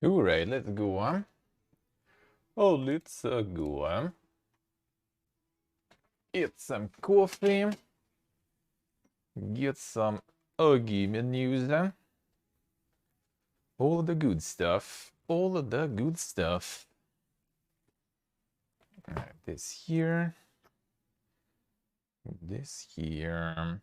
Alright, let's go on. Oh, let's go on. Get some coffee. Get some gaming news. All the good stuff. All of the good stuff. Alright, this here. This here.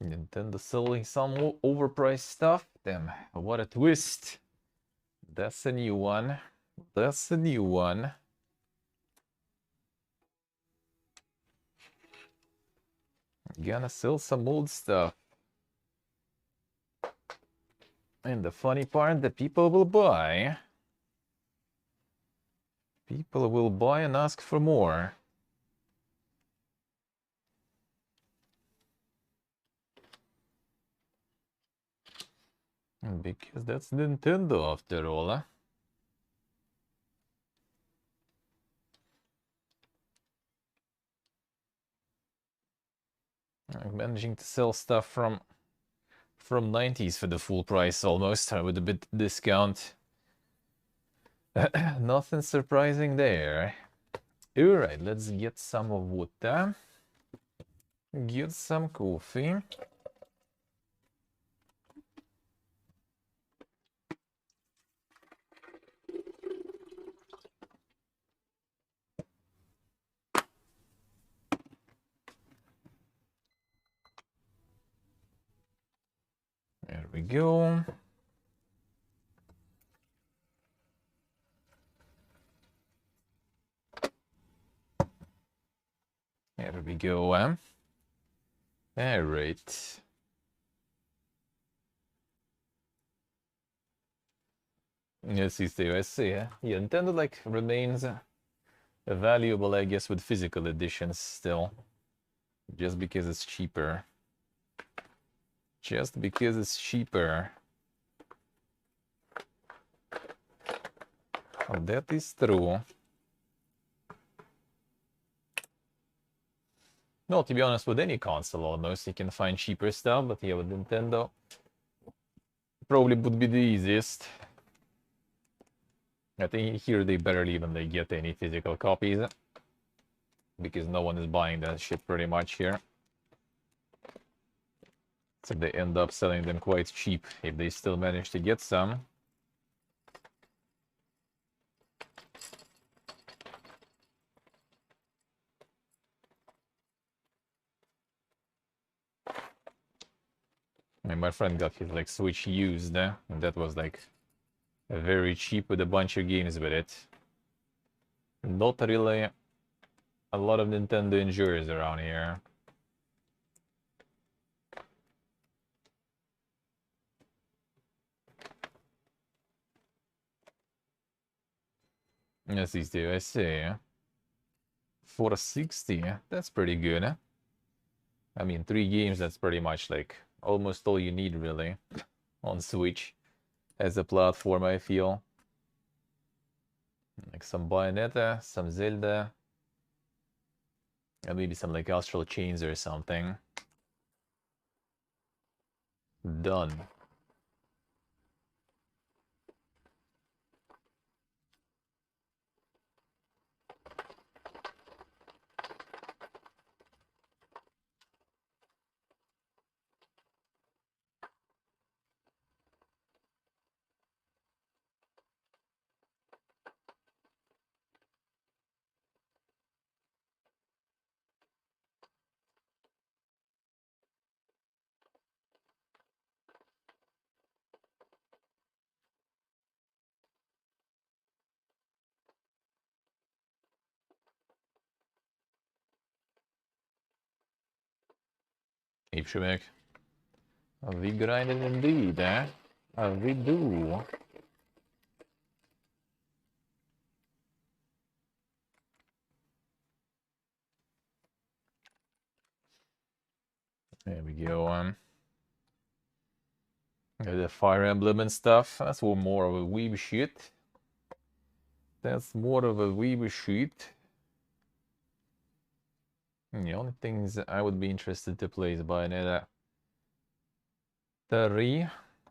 Nintendo selling some overpriced stuff. Damn, what a twist. That's a new one. That's a new one. Gonna sell some old stuff. And the funny part, the people will buy. People will buy and ask for more. Because that's Nintendo after all, huh? I'm managing to sell stuff from 90s for the full price almost, with a bit discount. Nothing surprising there. Alright, let's get some water. Get some coffee. There we go. There we go. Alright. Yes, I see. Yeah, Nintendo like remains valuable, I guess, with physical editions still. Just because it's cheaper. Just because it's cheaper. Oh, that is true. No, to be honest, with any console almost, you can find cheaper stuff, but yeah, with Nintendo, probably would be the easiest. I think here they barely even get any physical copies, because no one is buying that shit pretty much here. So they end up selling them quite cheap, if they still manage to get some. I mean, my friend got his like Switch used, and that was like very cheap with a bunch of games with it. Not really a lot of Nintendo enjoyers around here. Yes, these two, I see. 460, that's pretty good. I mean, 3 games, that's pretty much like almost all you need really on Switch as a platform, I feel. Like some Bayonetta, some Zelda, and maybe some like Astral Chains or something. Done. Keep Shemek. We grinded indeed, we do. There we go. The Fire Emblem and stuff. That's more of a weeb shit. That's more of a weeb shit. The only things I would be interested to play is Bayonetta 3.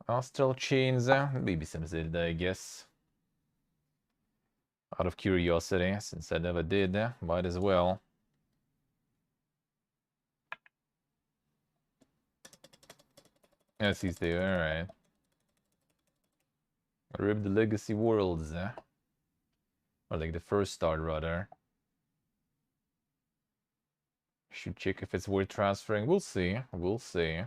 Astral Chains, maybe some Zelda, I guess. Out of curiosity, since I never did, might as well. Yes, he's there, alright. Rip the Legacy Worlds, or like the first start, rather. Should check if it's worth transferring. We'll see. We'll see.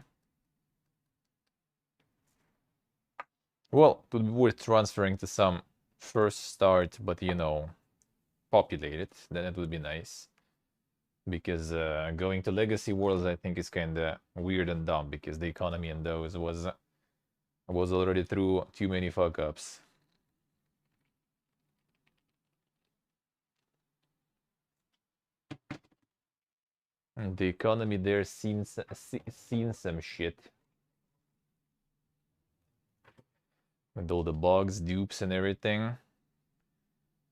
Well, it would be worth transferring to some first start, but you know, populated. Then it would be nice. Because going to Legacy Worlds, I think, is kind of weird and dumb because the economy in those was already through too many fuck ups. And the economy there seen some shit. With all the bugs, dupes, and everything.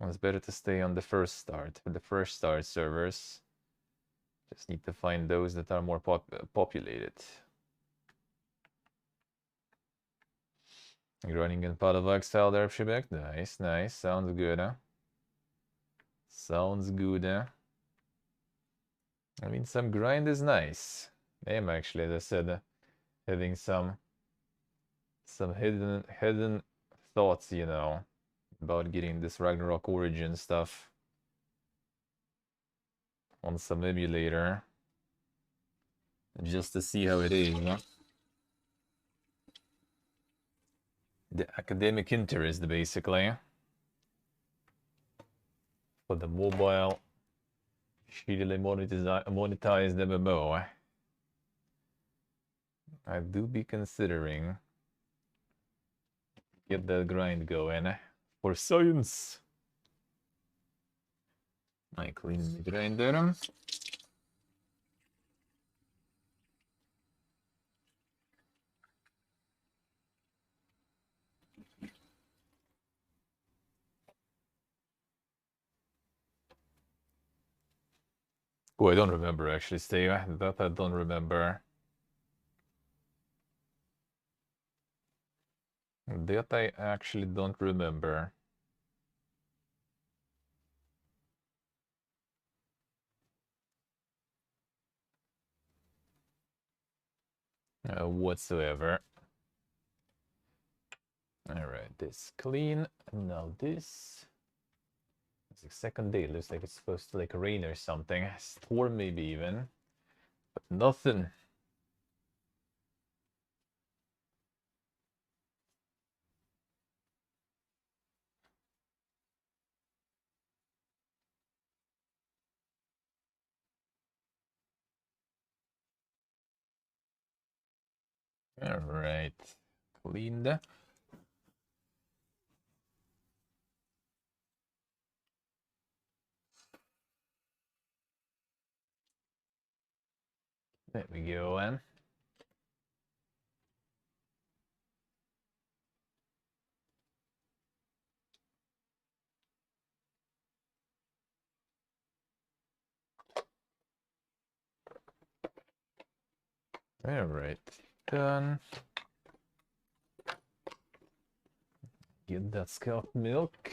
Well, it's better to stay on the first start, with the first start servers. Just need to find those that are more populated. Running in Pot of Exile there, Shibek. Nice, nice. Sounds good, huh? Sounds good, huh? I mean, some grind is nice. I am actually, as I said, having some hidden thoughts, you know, about getting this Ragnarok Origin stuff on some emulator, just to see how it is, huh? The academic interest, basically, for the mobile, shittily monetized MMO. I do be considering get that grind going for science. I clean the grinder. Oh, I don't remember actually, Steve. That I don't remember. That I actually don't remember. Whatsoever. Alright, this clean. Now this. It's the second day. It looks like it's supposed to like rain or something. Storm maybe even. But nothing. Alright. Cleaned. There we go, then. Alright. Done. Get that scalp milk.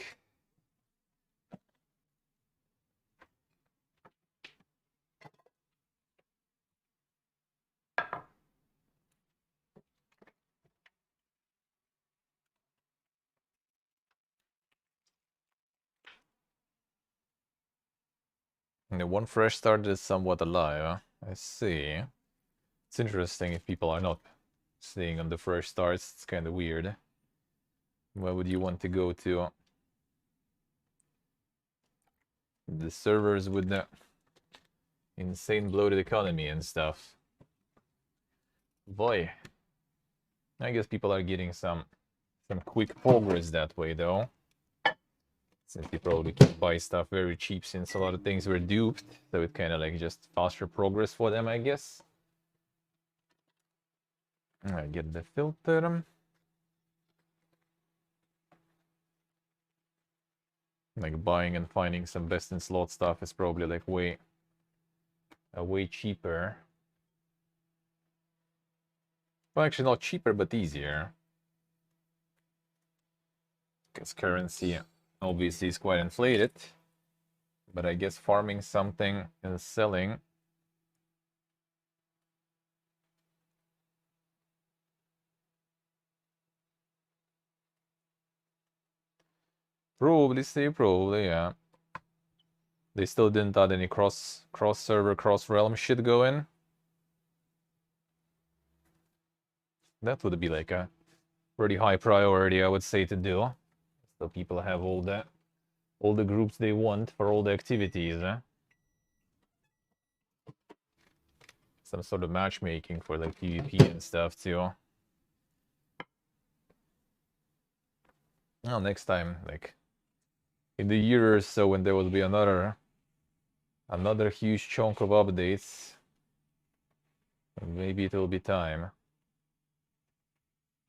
The one fresh start is somewhat alive. I see. It's interesting if people are not staying on the fresh starts. It's kind of weird. Why would you want to go to the servers with the insane bloated economy and stuff? Boy, I guess people are getting some quick progress that way, though. Since they probably can buy stuff very cheap, since a lot of things were duped, so it kind of like just faster progress for them, I guess. I get the filter. Like buying and finding some best in slot stuff is probably like way cheaper. Well, actually not cheaper, but easier. because currency obviously is quite inflated. But I guess farming something and selling. Probably, yeah. They still didn't add any cross server, cross realm shit going. That would be like a pretty high priority, I would say, to do. So people have all the groups they want for all the activities, eh? Some sort of matchmaking for like PvP and stuff too. Well, next time, like in the year or so, when there will be another huge chunk of updates, maybe it will be time.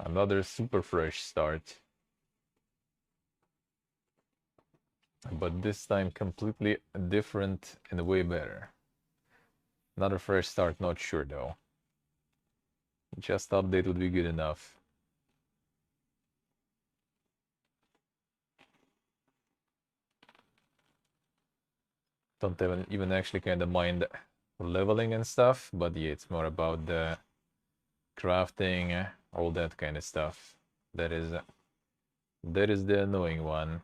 Another super fresh start. But this time completely different and way better. Another fresh start, not sure though. Just update would be good enough. Don't even actually kind of mind leveling and stuff, but yeah, it's more about the crafting, all that kind of stuff. That is the annoying one.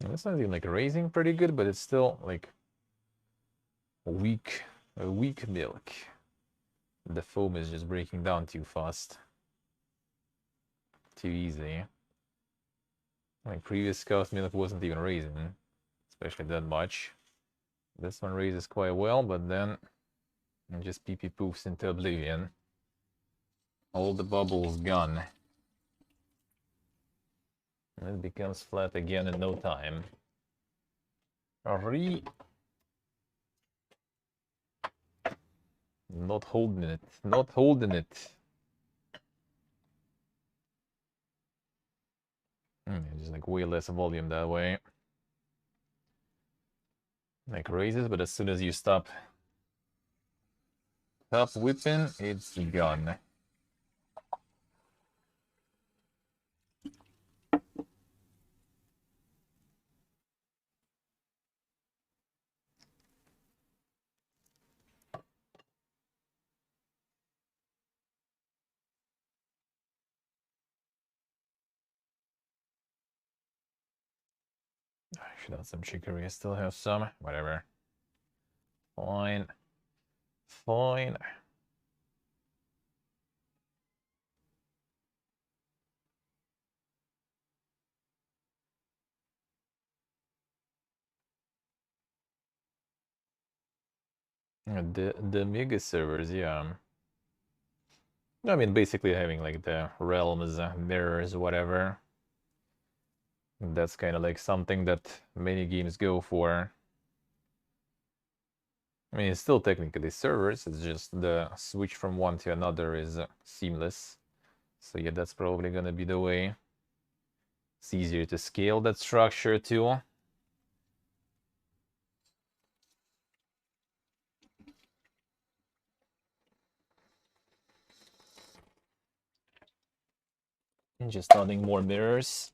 And it's not even like raising pretty good, but it's still like a weak milk. The foam is just breaking down too fast. Too easy. Like previous cow's milk wasn't even raising, especially that much. This one raises quite well, but then it just pee poofs into oblivion. All the bubbles gone. And it becomes flat again in no time. Not holding it. Not holding it. Just like way less volume that way. Like raises, but as soon as you stop whipping, it's gone. I should have some chicory. I still have some. Whatever. Fine. Fine. The mega servers, yeah. I mean, basically having like the realms, mirrors, whatever. That's kind of like something that many games go for. I mean, it's still technically servers, it's just the switch from one to another is seamless. So yeah, that's probably gonna be the way. It's easier to scale that structure too. And just adding more mirrors.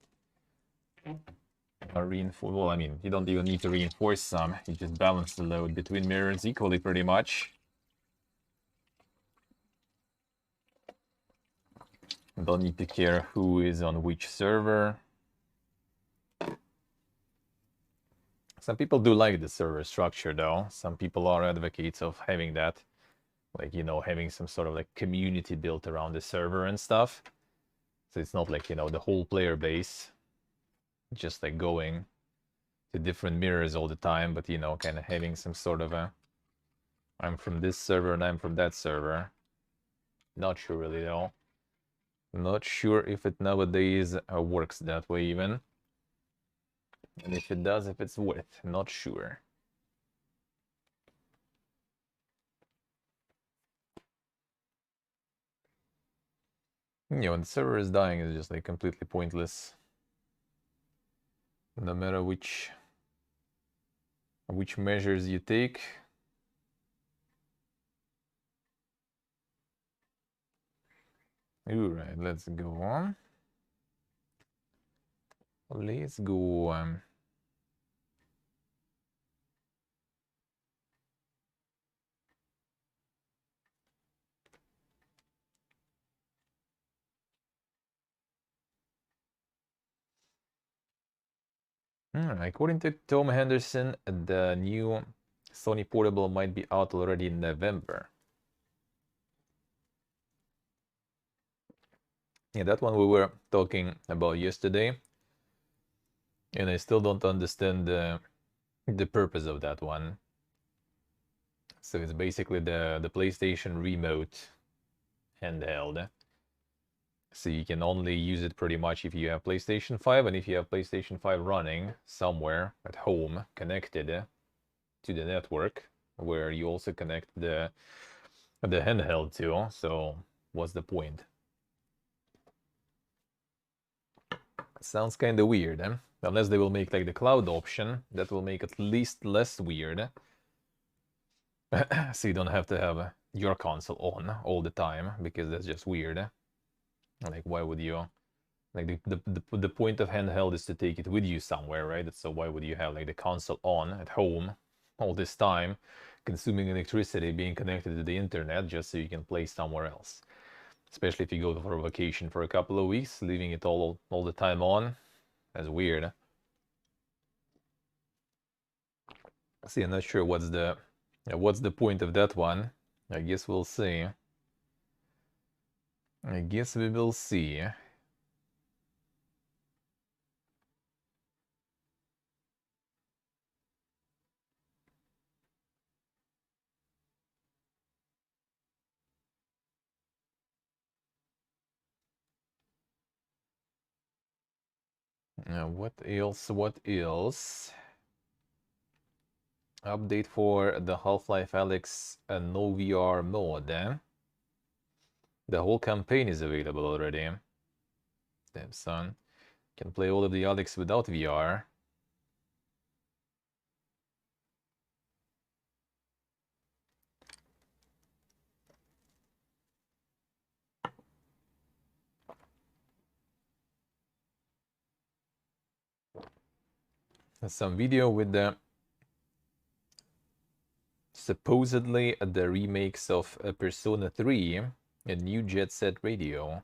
Well, I mean, you don't even need to reinforce some. You just balance the load between mirrors equally pretty much. Don't need to care who is on which server. Some people do like the server structure though. Some people are advocates of having that. Like, you know, having some sort of like community built around the server and stuff. So it's not like, you know, the whole player base just like going to different mirrors all the time, but, you know, kind of having some sort of a, I'm from this server and I'm from that server. Not sure really though. Not sure if it nowadays works that way even. And if it does, if it's worth, not sure. You know, when the server is dying, it's just like completely pointless. No matter which measures you take. Alright, let's go on. Let's go on. According to Tom Henderson, the new Sony Portable might be out already in November. Yeah, that one we were talking about yesterday. And I still don't understand the purpose of that one. So it's basically the PlayStation Remote handheld. So you can only use it pretty much if you have PlayStation 5 and if you have PlayStation 5 running somewhere at home connected to the network where you also connect the handheld to. So what's the point? Sounds kind of weird, eh? Unless they will make like the cloud option, that will make it at least less weird. So you don't have to have your console on all the time, because that's just weird. Like, why would you? Like, the point of handheld is to take it with you somewhere, right? So why would you have like the console on at home all this time, consuming electricity, being connected to the internet just so you can play somewhere else? Especially if you go for a vacation for a couple of weeks, leaving it all the time on. That's weird. See, I'm not sure what's the point of that one. I guess we'll see. I guess we will see. What else? What else? Update for the Half-Life Alyx no VR mode. The whole campaign is available already. Damn son. Can play all of the Alyx without VR. Some video with the supposedly the remakes of Persona 3 and new Jet Set Radio.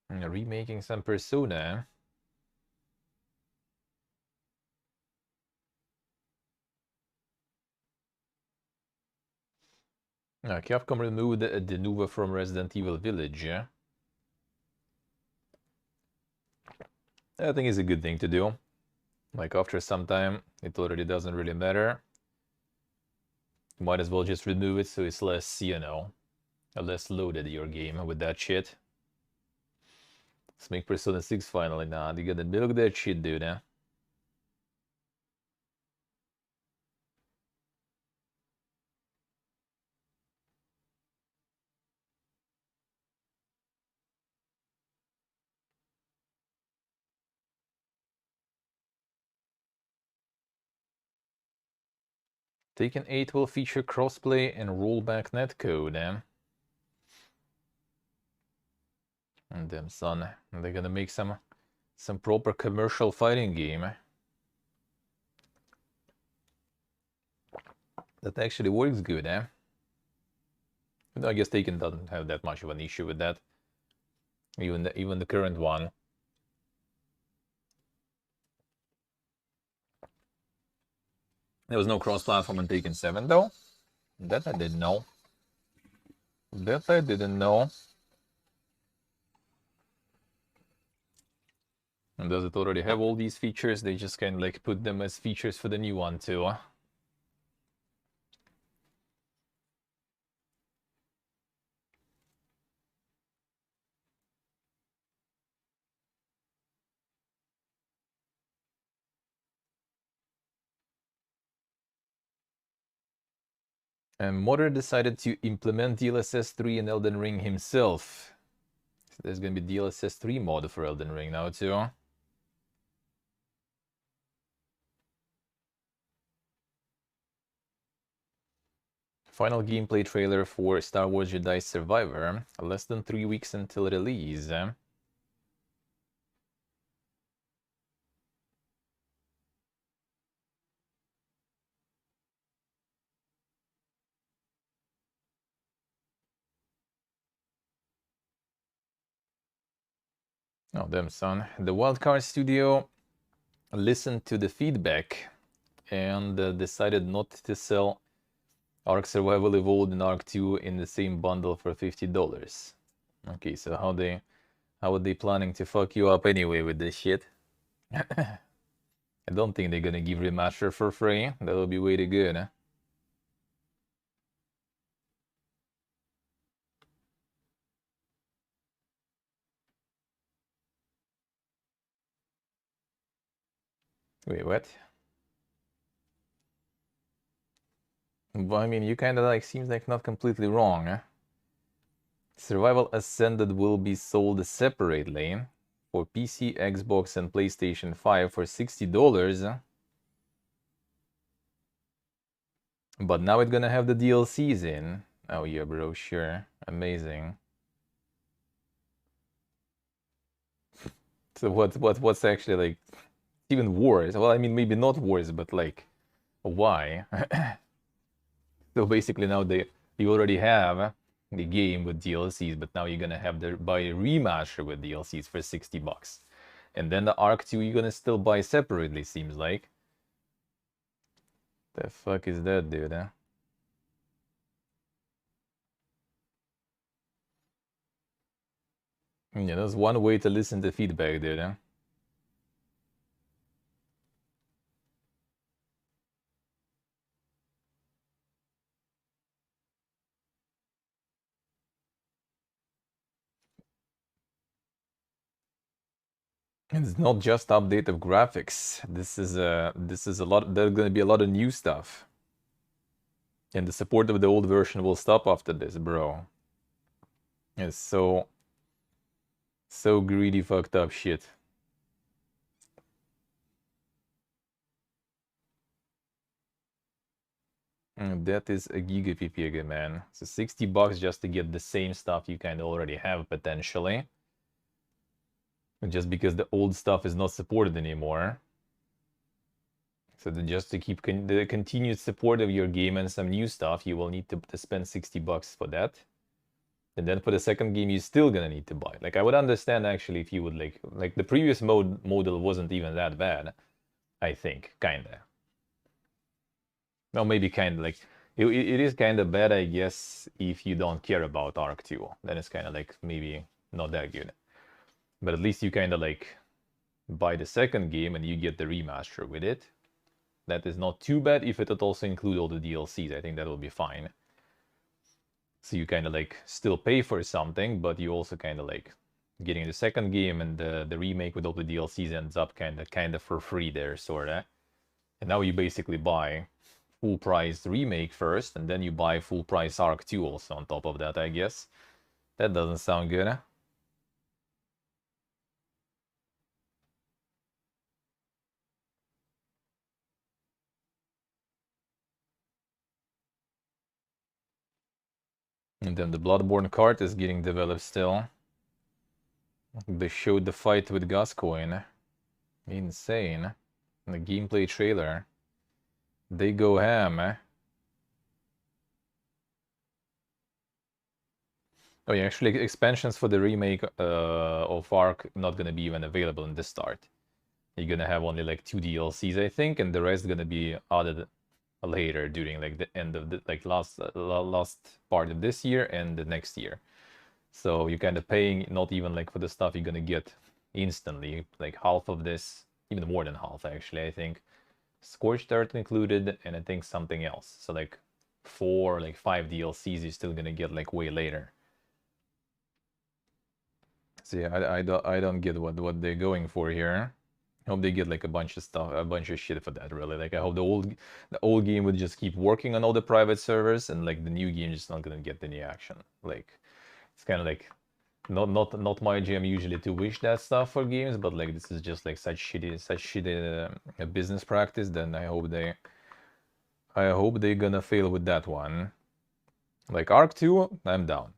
Remaking some Persona. Capcom removed Denuva from Resident Evil Village. I think it's a good thing to do. Like, after some time, it already doesn't really matter. Might as well just remove it so it's less, you know, less loaded your game with that shit. Let's make Persona 6 finally. Nah, you gotta milk that shit, dude, eh? Taken 8 will feature crossplay and rollback netcode, eh? And damn son, they're gonna make some proper commercial fighting game that actually works good, eh? I guess Taken doesn't have that much of an issue with that. Even the current one. There was no cross-platform on Taken 7 though. That I didn't know. That I didn't know. And does it already have all these features? They just kind of like put them as features for the new one too. And Modder decided to implement DLSS 3 in Elden Ring himself. So there's gonna be DLSS 3 mod for Elden Ring now too. Final gameplay trailer for Star Wars Jedi Survivor. Less than 3 weeks until release. Oh, damn, son. The Wildcard Studio listened to the feedback and decided not to sell Ark Survival Evolved and Ark 2 in the same bundle for $50. Okay, so how are they planning to fuck you up anyway with this shit? I don't think they're gonna give Remaster for free. That would be way too good, huh? Wait, what? Well, I mean, you kind of like seems like not completely wrong, huh? Survival Ascended will be sold separately for PC, Xbox, and PlayStation 5 for $60. But now it's gonna have the DLCs in. Oh yeah, bro, sure. Amazing. So what's actually like even worse? Well, I mean maybe not worse, but like why? So basically now you already have the game with DLCs, but now you're gonna have to buy a remaster with DLCs for $60. And then the Ark 2 you're gonna still buy separately, seems like. The fuck is that, dude, huh? Yeah, that's one way to listen to feedback, dude, huh? It's not just update of graphics. This is a lot. There's gonna be a lot of new stuff. And the support of the old version will stop after this, bro. It's so greedy, fucked up shit. That is a giga PPG, man. So $60 just to get the same stuff you kind of already have potentially. Just because the old stuff is not supported anymore. So just to keep the continued support of your game and some new stuff, you will need to spend $60 for that. And then for the second game, you're still gonna need to buy. Like I would understand actually if you would like the previous model wasn't even that bad, I think, kinda. No, maybe kinda like it is kind of bad, I guess, if you don't care about Arc 2. Then it's kind of like maybe not that good. But at least you kind of like buy the second game and you get the remaster with it. That is not too bad if it would also include all the DLCs. I think that will be fine. So you kind of like still pay for something, but you also kind of like getting the second game and the remake with all the DLCs ends up kind of for free there, sorta. And now you basically buy full price remake first, and then you buy full price Arc 2 also on top of that, I guess. That doesn't sound good, huh? And then the Bloodborne card is getting developed still. They showed the fight with Gascoigne. Insane. The gameplay trailer. They go ham, eh? Oh yeah, actually expansions for the remake of Ark not gonna be even available in the start. You're gonna have only like 2 DLCs, I think, and the rest gonna be added later during like the end of the like last part of this year and the next year. So you're kind of paying not even like for the stuff you're gonna get instantly, like half of this, even more than half actually, I think. Scorched Earth included, and I think something else. So like 4, like 5 DLCs you're still gonna get like way later. So yeah, I don't get what they're going for here. I hope they get like a bunch of stuff, a bunch of shit for that. Really, like I hope the old game would just keep working on all the private servers, and like the new game is not gonna get any action. Like it's kind of like Not my jam usually to wish that stuff for games, but like this is just like such shitty business practice. Then I hope they're gonna fail with that one. Like Arc 2, I'm down.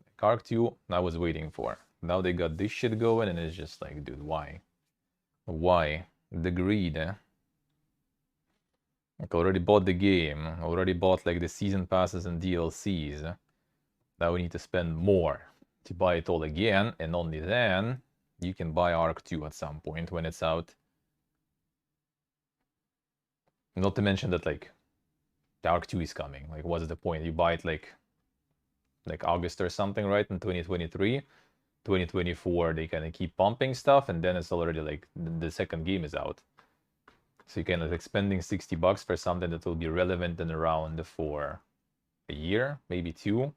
Like Arc 2, I was waiting for. Now they got this shit going, and it's just like, dude, why? Why? The greed, eh? Like already bought the game, already bought like the season passes and DLCs. Now we need to spend more to buy it all again, and only then you can buy Arc 2 at some point when it's out. Not to mention that like the Arc 2 is coming. Like what's the point? You buy it like August or something, right? In 2023. 2024 they kind of keep pumping stuff, and then it's already like the second game is out. So you kind of like spending $60 for something that will be relevant and around for a year, maybe two.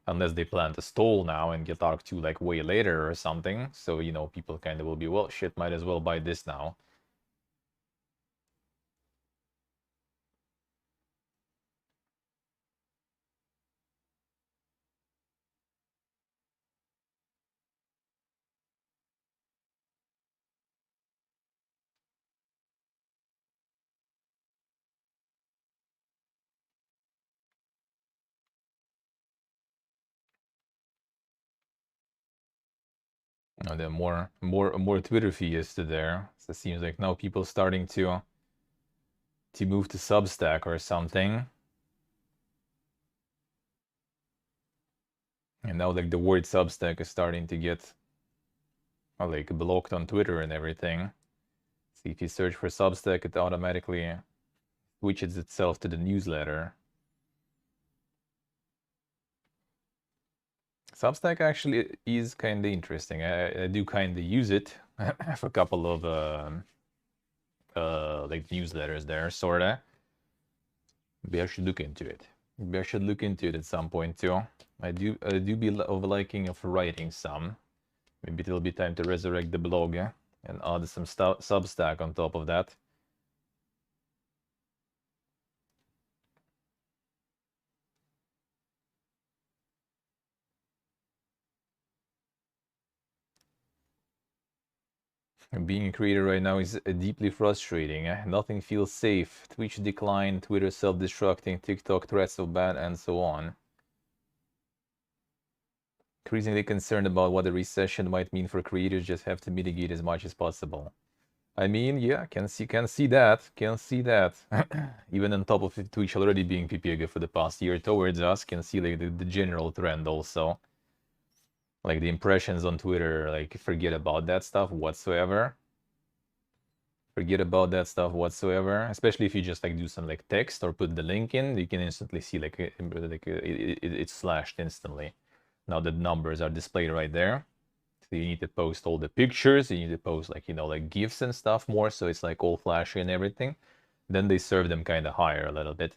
Unless they plan to stall now and get Arc 2 like way later or something. So, you know, people kind of will be, well, shit, might as well buy this now. You know, there are more Twitter feeds to there. So it seems like now people starting to move to Substack or something. And now like the word Substack is starting to get like blocked on Twitter and everything. See, if you search for Substack, it automatically switches itself to the newsletter. Substack actually is kind of interesting. I do kind of use it. I have a couple of like newsletters there, sorta. Maybe I should look into it. Maybe I should look into it at some point too. I do be of liking of writing some. Maybe it'll be time to resurrect the blog and add some Substack on top of that. Being a creator right now is deeply frustrating. Nothing feels safe. Twitch decline, Twitter self-destructing, TikTok threats of ban, and so on. Increasingly concerned about what a recession might mean for creators, just have to mitigate as much as possible. I mean, yeah, can see that. Even on top of Twitch already being PPG for the past year towards us, can see like the general trend also. Like the impressions on Twitter, like forget about that stuff whatsoever. Forget about that stuff whatsoever. Especially if you just like do some like text or put the link in, you can instantly see like it's slashed instantly. Now the numbers are displayed right there. So you need to post all the pictures, you need to post like, you know, like GIFs and stuff more, so it's like all flashy and everything. Then they serve them kind of higher a little bit.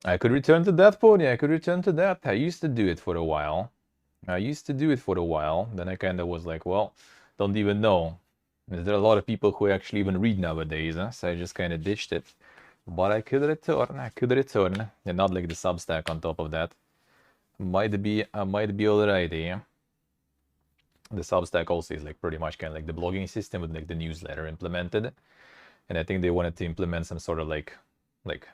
I could return to that, Pony, I could return to that. I used to do it for a while. Then I kind of was like, well, don't even know. There are a lot of people who actually even read nowadays, huh? So I just kind of ditched it. But I could return, and not like the Substack on top of that. Might be alrighty. The Substack also is like pretty much kind of like the blogging system with like the newsletter implemented. And I think they wanted to implement some sort of like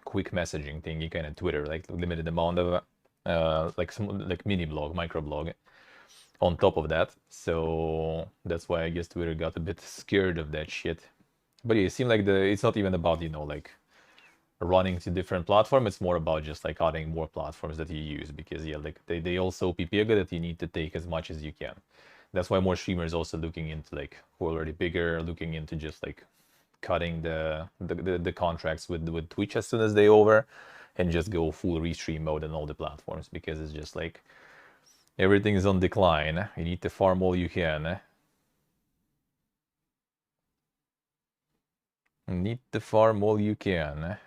quick messaging thingy, kind of Twitter, like limited amount of like some like mini blog, micro blog on top of that. So that's why I guess Twitter got a bit scared of that shit. But yeah, it seemed like it's not even about, you know, like running to different platform. It's more about just like adding more platforms that you use, because yeah, like they also PPG that you need to take as much as you can. That's why more streamers also looking into like who are already bigger, looking into just like cutting the contracts with Twitch as soon as they over, and just go full restream mode on all the platforms, because it's just like everything is on decline. You need to farm all you can. Need to farm all you can.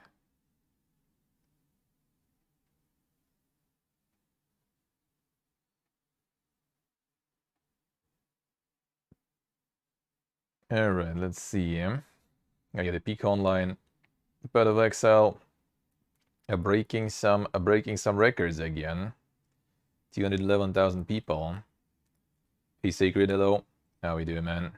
All right, let's see. I get a peek online. Path of Exile, breaking some records again. 211,000 people. Hey, Sacred, hello. How we doing, man?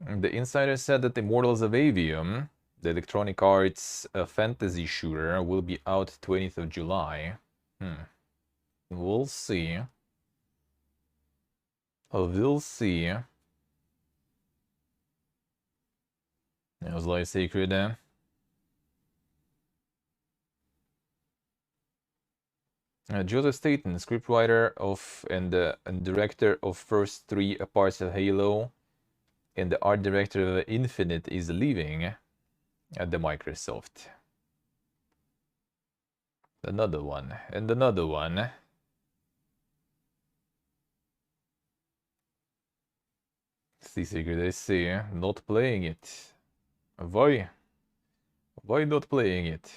The insider said that Immortals of Avium, the Electronic Arts fantasy shooter, will be out 20th of July. We'll see. We'll see. That was like Sacred there. Joseph Staten, scriptwriter of and director of first 3 parts of Halo, and the art director of Infinite, is leaving at the Microsoft. Another one, and another one. See, Secret, I see, not playing it. Why? Why not playing it?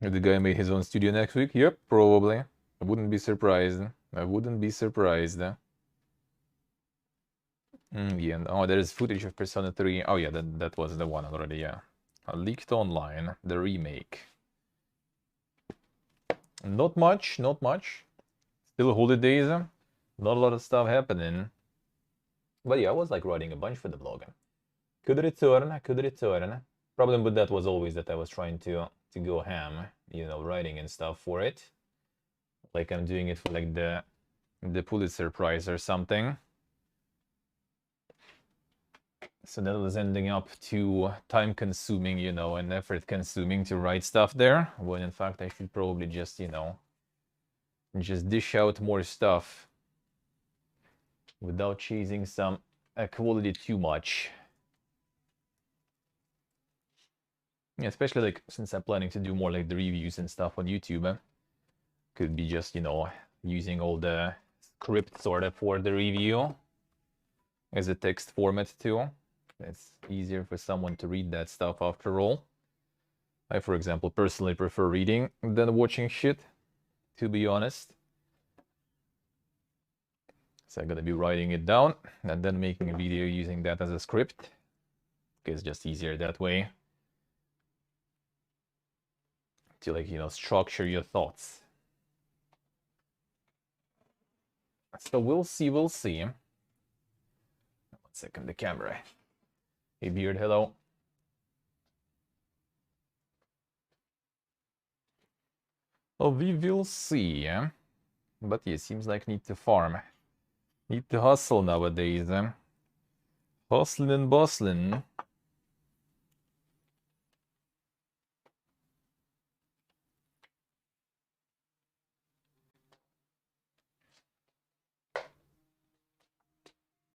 The guy made his own studio next week? Yep, probably. I wouldn't be surprised. I wouldn't be surprised. Yeah, oh, there is footage of Persona 3. Oh yeah, that was the one already, yeah. Leaked online, the remake. Not much, not much. Still holidays, not a lot of stuff happening. But yeah, I was like writing a bunch for the blog. Could return. Problem with that was always that I was trying to go ham, you know, writing and stuff for it. Like I'm doing it for like the Pulitzer Prize or something. So that was ending up too time-consuming, you know, and effort-consuming to write stuff there, when in fact I should probably just, you know, just dish out more stuff without chasing some quality too much. Yeah, especially like since I'm planning to do more like the reviews and stuff on YouTube. Could be just, you know, using all the script sort of for the review as a text format too. It's easier for someone to read that stuff after all. I, for example, personally prefer reading than watching shit, to be honest. So I'm gonna be writing it down and then making a video using that as a script. It's just easier that way to, like, you know, structure your thoughts. So we'll see. One second, the camera. Hey, Beard, hello. Oh, we will see. But yeah, seems like need to farm. Need to hustle nowadays. Hustling and bustling.